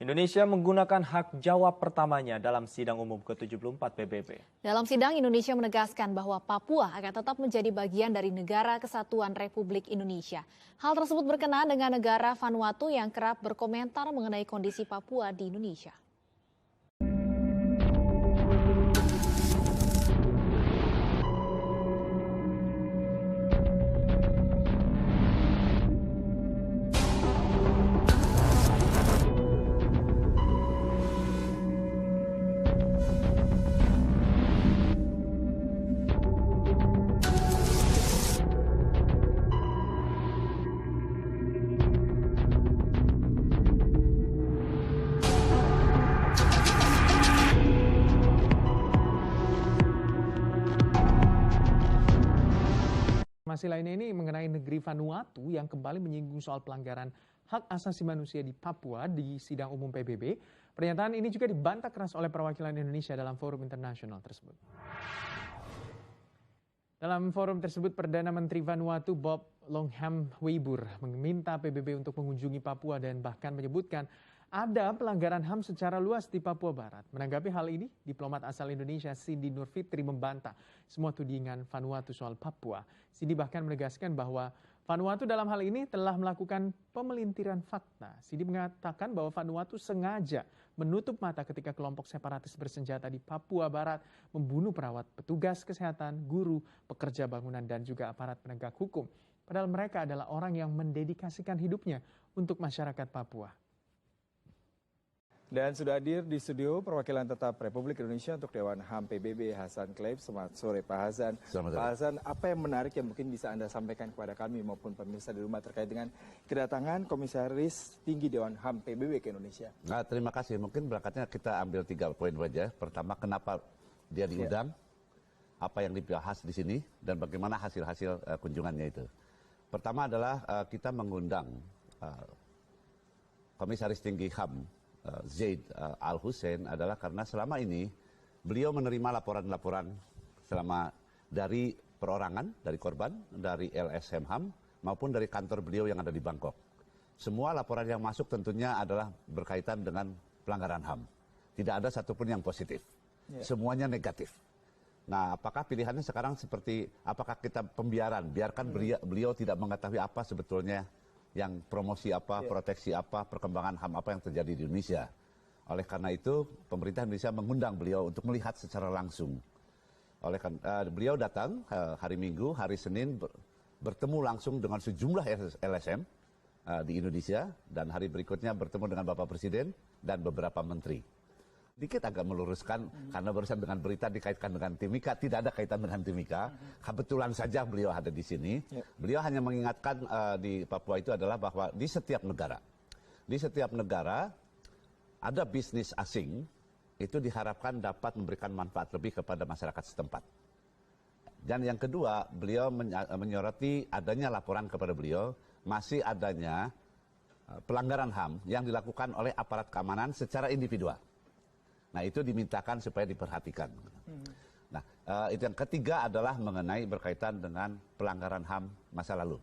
Indonesia menggunakan hak jawab pertamanya dalam sidang umum ke-74 PBB. Dalam sidang, Indonesia menegaskan bahwa Papua akan tetap menjadi bagian dari Negara Kesatuan Republik Indonesia. Hal tersebut berkenaan dengan negara Vanuatu yang kerap berkomentar mengenai kondisi Papua di Indonesia. Informasi lainnya ini mengenai negeri Vanuatu yang kembali menyinggung soal pelanggaran hak asasi manusia di Papua di sidang umum PBB. Pernyataan ini juga dibantah keras oleh perwakilan Indonesia dalam forum internasional tersebut. Dalam forum tersebut, Perdana Menteri Vanuatu Bob Longham Weibur meminta PBB untuk mengunjungi Papua dan bahkan menyebutkan ada pelanggaran HAM secara luas di Papua Barat. Menanggapi hal ini, diplomat asal Indonesia Cindy Nurfitri membantah semua tudingan Vanuatu soal Papua. Cindy bahkan menegaskan bahwa Vanuatu dalam hal ini telah melakukan pemelintiran fakta. Cindy mengatakan bahwa Vanuatu sengaja menutup mata ketika kelompok separatis bersenjata di Papua Barat membunuh perawat, petugas kesehatan, guru, pekerja bangunan, dan juga aparat penegak hukum. Padahal mereka adalah orang yang mendedikasikan hidupnya untuk masyarakat Papua. Dan sudah hadir di studio perwakilan tetap Republik Indonesia untuk Dewan HAM PBB Hasan Kleib. Selamat sore Pak Hasan. Pak Hasan, apa yang menarik yang mungkin bisa Anda sampaikan kepada kami maupun pemirsa di rumah terkait dengan kedatangan Komisaris Tinggi Dewan HAM PBB ke Indonesia? Nah, terima kasih. Mungkin berangkatnya kita ambil 3 poin saja. Pertama, kenapa dia diundang, apa yang dibahas di sini, dan bagaimana hasil-hasil kunjungannya itu. Pertama adalah kita mengundang Komisaris Tinggi HAM Zaid Al-Hussein adalah karena selama ini beliau menerima laporan-laporan selama dari perorangan, dari korban, dari LSM HAM maupun dari kantor beliau yang ada di Bangkok. Semua laporan yang masuk tentunya adalah berkaitan dengan pelanggaran HAM. Tidak ada satupun yang positif. Semuanya negatif. Nah, apakah pilihannya sekarang seperti apakah kita pembiaran, biarkan beliau tidak mengetahui apa sebetulnya yang promosi apa, proteksi apa, perkembangan HAM apa yang terjadi di Indonesia. Oleh karena itu, pemerintah Indonesia mengundang beliau untuk melihat secara langsung. Oleh karena beliau datang hari Minggu, hari Senin bertemu langsung dengan sejumlah LSM di Indonesia, dan hari berikutnya bertemu dengan Bapak Presiden dan beberapa menteri. Dikit agak meluruskan karena barusan dengan berita dikaitkan dengan Timika, tidak ada kaitan dengan Timika. Kebetulan saja beliau ada di sini. Beliau hanya mengingatkan di Papua itu adalah bahwa di setiap negara ada bisnis asing itu diharapkan dapat memberikan manfaat lebih kepada masyarakat setempat. Dan yang kedua, beliau menyoroti adanya laporan kepada beliau masih adanya pelanggaran HAM yang dilakukan oleh aparat keamanan secara individual. Nah, itu dimintakan supaya diperhatikan. Nah, itu yang ketiga adalah mengenai berkaitan dengan pelanggaran HAM masa lalu.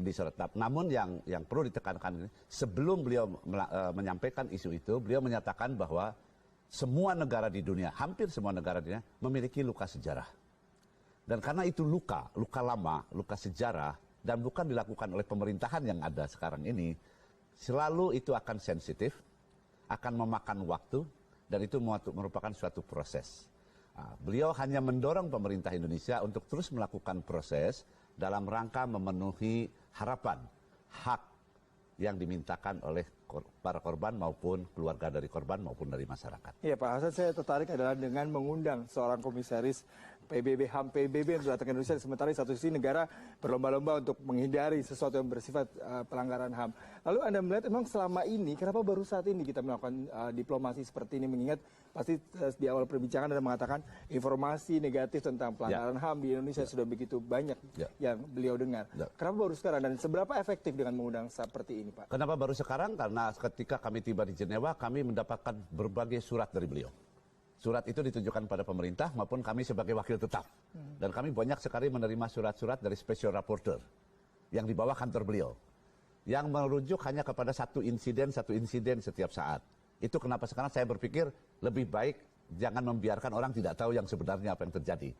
Disorot. Namun yang perlu ditekankan ini, sebelum beliau menyampaikan isu itu, beliau menyatakan bahwa semua negara di dunia, hampir semua negara di dunia memiliki luka sejarah. Dan karena itu luka lama, luka sejarah, dan bukan dilakukan oleh pemerintahan yang ada sekarang ini, selalu itu akan sensitif, akan memakan waktu, dan itu merupakan suatu proses. Beliau hanya mendorong pemerintah Indonesia untuk terus melakukan proses dalam rangka memenuhi harapan, hak yang dimintakan oleh para korban maupun keluarga dari korban maupun dari masyarakat. Iya Pak Hasan, saya tertarik adalah dengan mengundang seorang komisaris PBB HAM PBB yang datang ke Indonesia, sementara di satu sisi negara berlomba-lomba untuk menghindari sesuatu yang bersifat pelanggaran HAM. Lalu Anda melihat memang selama ini kenapa baru saat ini kita melakukan diplomasi seperti ini, mengingat pasti di awal perbincangan Anda mengatakan informasi negatif tentang pelanggaran HAM di Indonesia sudah begitu banyak yang beliau dengar. Kenapa baru sekarang dan seberapa efektif dengan mengundang seperti ini Pak? Kenapa baru sekarang? Karena ketika kami tiba di Jenewa, kami mendapatkan berbagai surat dari beliau. Surat itu ditujukan pada pemerintah maupun kami sebagai wakil tetap. Dan kami banyak sekali menerima surat-surat dari special rapporteur yang di bawah kantor beliau. yang merujuk hanya kepada satu insiden setiap saat. Itu kenapa sekarang saya berpikir lebih baik jangan membiarkan orang tidak tahu yang sebenarnya apa yang terjadi.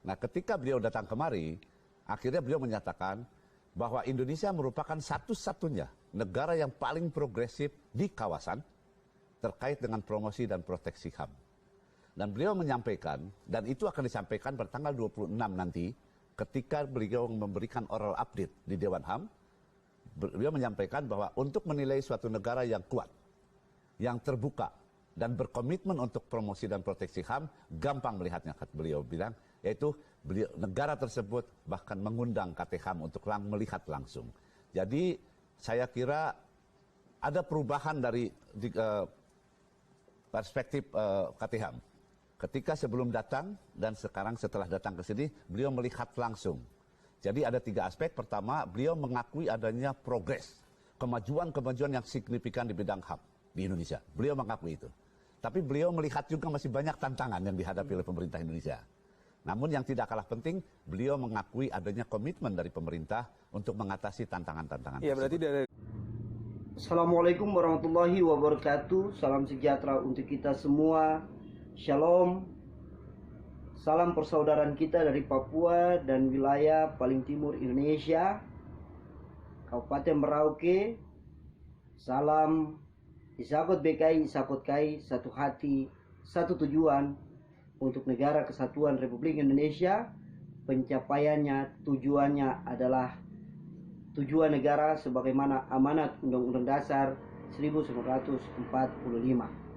Nah, ketika beliau datang kemari, akhirnya beliau menyatakan bahwa Indonesia merupakan satu-satunya negara yang paling progresif di kawasan terkait dengan promosi dan proteksi HAM. Dan beliau menyampaikan, dan itu akan disampaikan pada tanggal 26 nanti, ketika beliau memberikan oral update di Dewan HAM, beliau menyampaikan bahwa untuk menilai suatu negara yang kuat, yang terbuka, dan berkomitmen untuk promosi dan proteksi HAM, gampang melihatnya, kata beliau bilang, yaitu negara tersebut bahkan mengundang KT HAM untuk melihat langsung. Jadi saya kira ada perubahan dari perspektif KT HAM. Ketika sebelum datang dan sekarang setelah datang ke sini, beliau melihat langsung. Jadi ada 3 aspek. Pertama, beliau mengakui adanya progres, kemajuan-kemajuan yang signifikan di bidang HAM di Indonesia. Beliau mengakui itu. Tapi beliau melihat juga masih banyak tantangan yang dihadapi oleh pemerintah Indonesia. Namun yang tidak kalah penting, beliau mengakui adanya komitmen dari pemerintah untuk mengatasi tantangan-tantangan. Ya, berarti dari Assalamualaikum warahmatullahi wabarakatuh. Salam sejahtera untuk kita semua. Shalom. Salam persaudaraan kita dari Papua dan wilayah paling timur Indonesia, Kabupaten Merauke. Salam Isakot BKI, Isakot KAI, satu hati, satu tujuan untuk negara kesatuan Republik Indonesia. Pencapaiannya, tujuannya adalah tujuan negara sebagaimana amanat Undang-Undang Dasar 1945.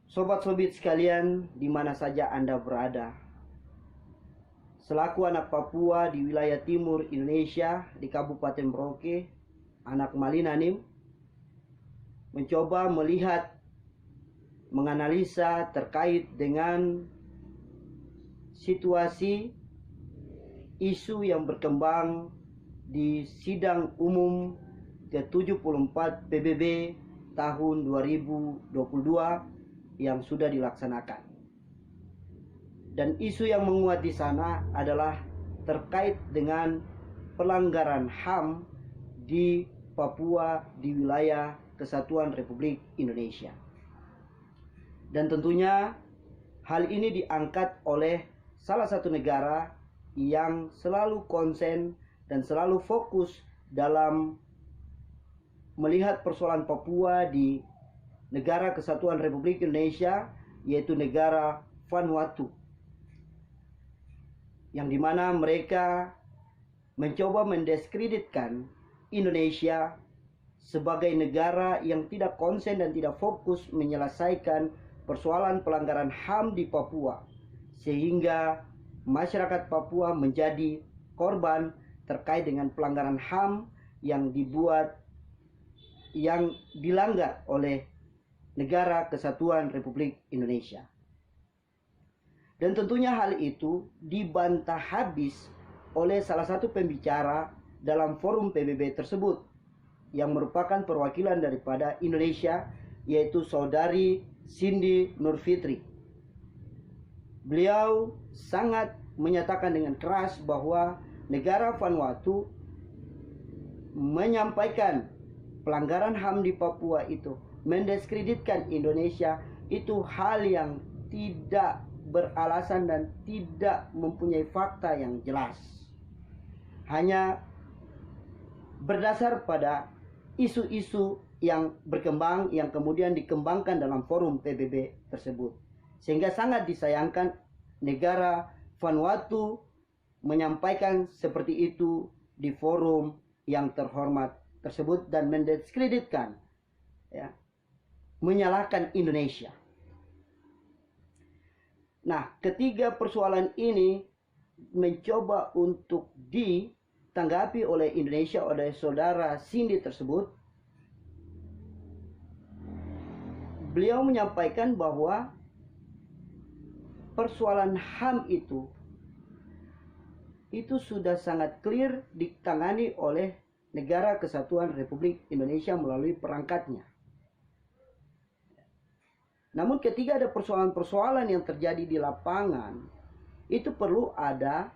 Sobat-sobit sekalian, di mana saja Anda berada, selaku anak Papua di wilayah timur Indonesia, di Kabupaten Merauke, anak Malinanim, mencoba melihat, menganalisa terkait dengan situasi isu yang berkembang di sidang umum ke-74 PBB tahun 2022 yang sudah dilaksanakan. Dan isu yang menguat di sana adalah terkait dengan pelanggaran HAM di Papua di wilayah Kesatuan Republik Indonesia. Dan tentunya hal ini diangkat oleh salah satu negara yang selalu konsen dan selalu fokus dalam melihat persoalan Papua di Negara Kesatuan Republik Indonesia, yaitu negara Vanuatu, yang dimana mereka mencoba mendiskreditkan Indonesia sebagai negara yang tidak konsen dan tidak fokus menyelesaikan persoalan pelanggaran HAM di Papua, sehingga masyarakat Papua menjadi korban terkait dengan pelanggaran HAM yang dilanggar oleh Negara Kesatuan Republik Indonesia. Dan tentunya hal itu dibantah habis oleh salah satu pembicara dalam forum PBB tersebut, yang merupakan perwakilan daripada Indonesia, yaitu Saudari Cindy Nurfitri. Beliau sangat menyatakan dengan keras bahwa negara Vanuatu menyampaikan pelanggaran HAM di Papua itu, mendiskreditkan Indonesia, itu hal yang tidak beralasan dan tidak mempunyai fakta yang jelas. Hanya berdasar pada isu-isu yang berkembang, yang kemudian dikembangkan dalam forum PBB tersebut. Sehingga sangat disayangkan negara Vanuatu menyampaikan seperti itu di forum yang terhormat tersebut dan mendiskreditkan, ya, menyalahkan Indonesia. Nah, ketiga persoalan ini mencoba untuk ditanggapi oleh Indonesia, oleh saudara Cindy tersebut. Beliau menyampaikan bahwa persoalan HAM itu sudah sangat clear ditangani oleh Negara Kesatuan Republik Indonesia melalui perangkatnya. Namun ketika ada persoalan-persoalan yang terjadi di lapangan, itu perlu ada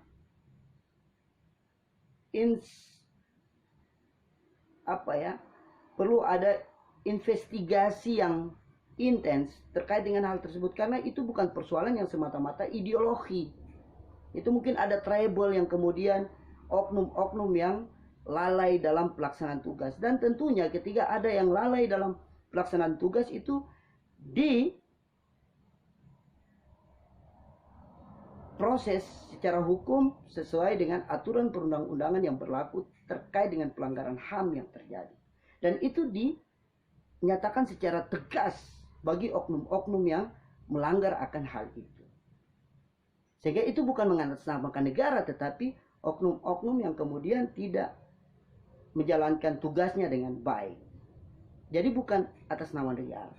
perlu ada investigasi yang intens terkait dengan hal tersebut, karena itu bukan persoalan yang semata-mata ideologi. Itu mungkin ada tribal yang kemudian oknum-oknum yang lalai dalam pelaksanaan tugas, dan tentunya ketika ada yang lalai dalam pelaksanaan tugas itu proses secara hukum sesuai dengan aturan perundang-undangan yang berlaku terkait dengan pelanggaran HAM yang terjadi. Dan itu dinyatakan secara tegas bagi oknum-oknum yang melanggar akan hal itu. Sehingga itu bukan mengatasnamakan negara, tetapi oknum-oknum yang kemudian tidak menjalankan tugasnya dengan baik. Jadi bukan atas nama negara.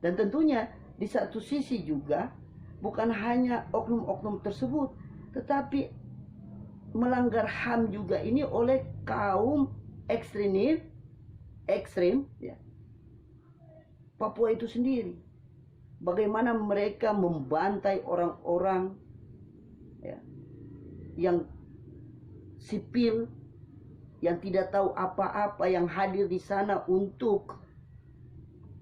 Dan tentunya di satu sisi juga bukan hanya oknum-oknum tersebut, tetapi melanggar HAM juga ini oleh kaum ekstrim ya, Papua itu sendiri. Bagaimana mereka membantai orang-orang ya, yang sipil, yang tidak tahu apa-apa, yang hadir di sana untuk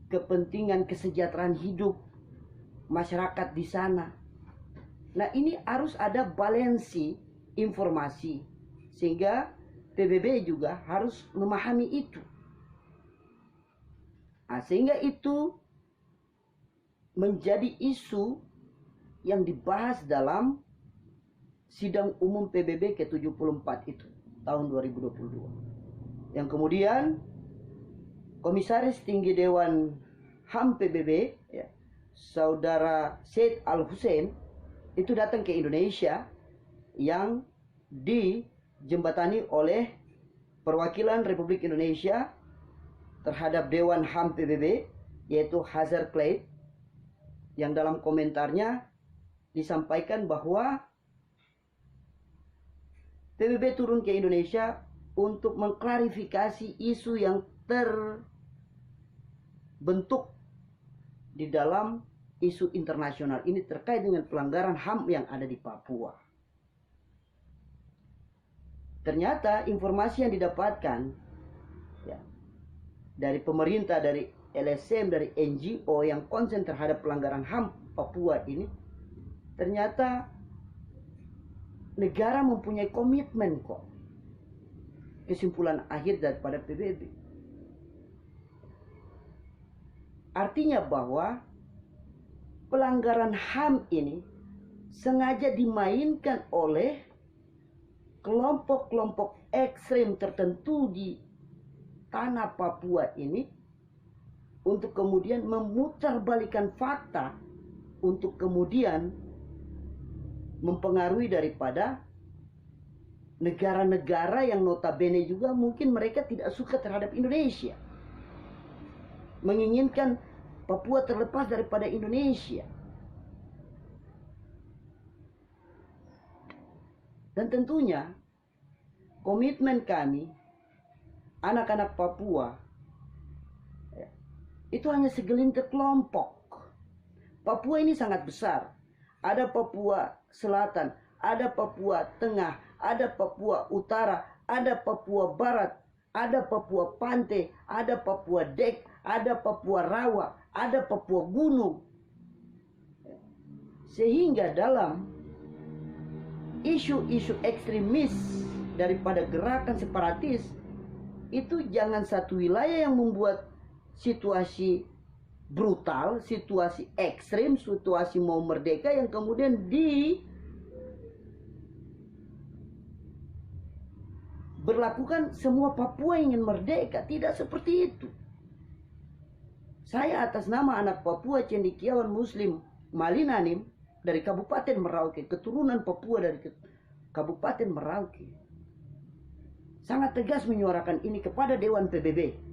kepentingan kesejahteraan hidup masyarakat di sana. Nah, ini harus ada balansi informasi, sehingga PBB juga harus memahami itu. Nah, sehingga itu menjadi isu yang dibahas dalam sidang umum PBB ke-74 itu tahun 2022. Yang kemudian Komisaris Tinggi Dewan HAM PBB ya, Saudara Syed Al-Hussein itu datang ke Indonesia yang dijembatani oleh perwakilan Republik Indonesia terhadap Dewan HAM PBB, yaitu Hazar Clade, yang dalam komentarnya disampaikan bahwa PBB turun ke Indonesia untuk mengklarifikasi isu yang terbentuk di dalam isu internasional ini terkait dengan pelanggaran HAM yang ada di Papua. Ternyata informasi yang didapatkan ya, dari pemerintah, dari LSM, dari NGO yang konsen terhadap pelanggaran HAM Papua ini, ternyata negara mempunyai komitmen kok. Kesimpulan akhir daripada PBB. Artinya bahwa pelanggaran HAM ini sengaja dimainkan oleh kelompok-kelompok ekstrem tertentu di tanah Papua ini untuk kemudian memutarbalikkan fakta, untuk kemudian mempengaruhi daripada negara-negara yang notabene juga mungkin mereka tidak suka terhadap Indonesia, menginginkan Papua terlepas daripada Indonesia. Dan tentunya komitmen kami, anak-anak Papua, itu hanya segelintir kelompok. Papua ini sangat besar. Ada Papua Selatan, ada Papua Tengah, ada Papua Utara, ada Papua Barat, ada Papua Pantai, ada Papua Dek, ada Papua Rawa, ada Papua Gunung. Sehingga dalam isu-isu ekstremis daripada gerakan separatis itu jangan satu wilayah yang membuat situasi brutal, situasi ekstrim, situasi mau merdeka yang kemudian berlakukan semua Papua ingin merdeka. Tidak seperti itu. Saya atas nama anak Papua Cendekiawan Muslim Malinanim dari Kabupaten Merauke, keturunan Papua dari Kabupaten Merauke, sangat tegas menyuarakan ini kepada Dewan PBB.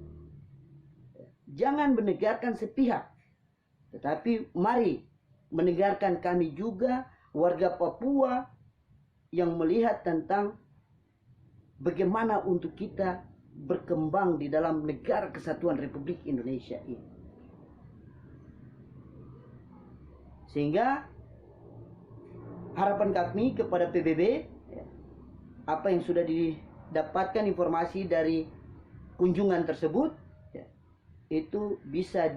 Jangan menegakkan sepihak, tetapi mari menegakkan kami juga warga Papua yang melihat tentang bagaimana untuk kita berkembang di dalam negara kesatuan Republik Indonesia ini. Sehingga harapan kami kepada PBB, apa yang sudah didapatkan informasi dari kunjungan tersebut ya, itu bisa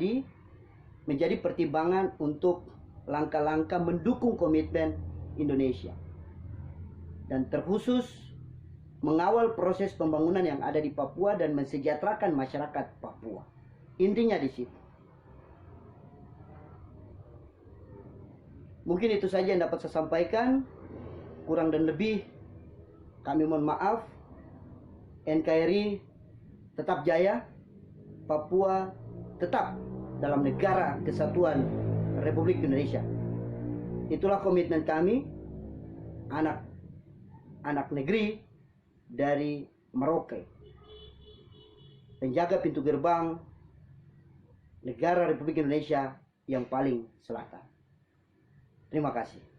menjadi pertimbangan untuk langkah-langkah mendukung komitmen Indonesia dan terkhusus mengawal proses pembangunan yang ada di Papua dan mensejahterakan masyarakat Papua. Intinya di situ. Mungkin itu saja yang dapat saya sampaikan. Kurang dan lebih kami mohon maaf. NKRI tetap jaya. Papua tetap dalam negara kesatuan Republik Indonesia. Itulah komitmen kami, anak negeri dari Merauke, penjaga pintu gerbang negara Republik Indonesia yang paling selatan. Terima kasih.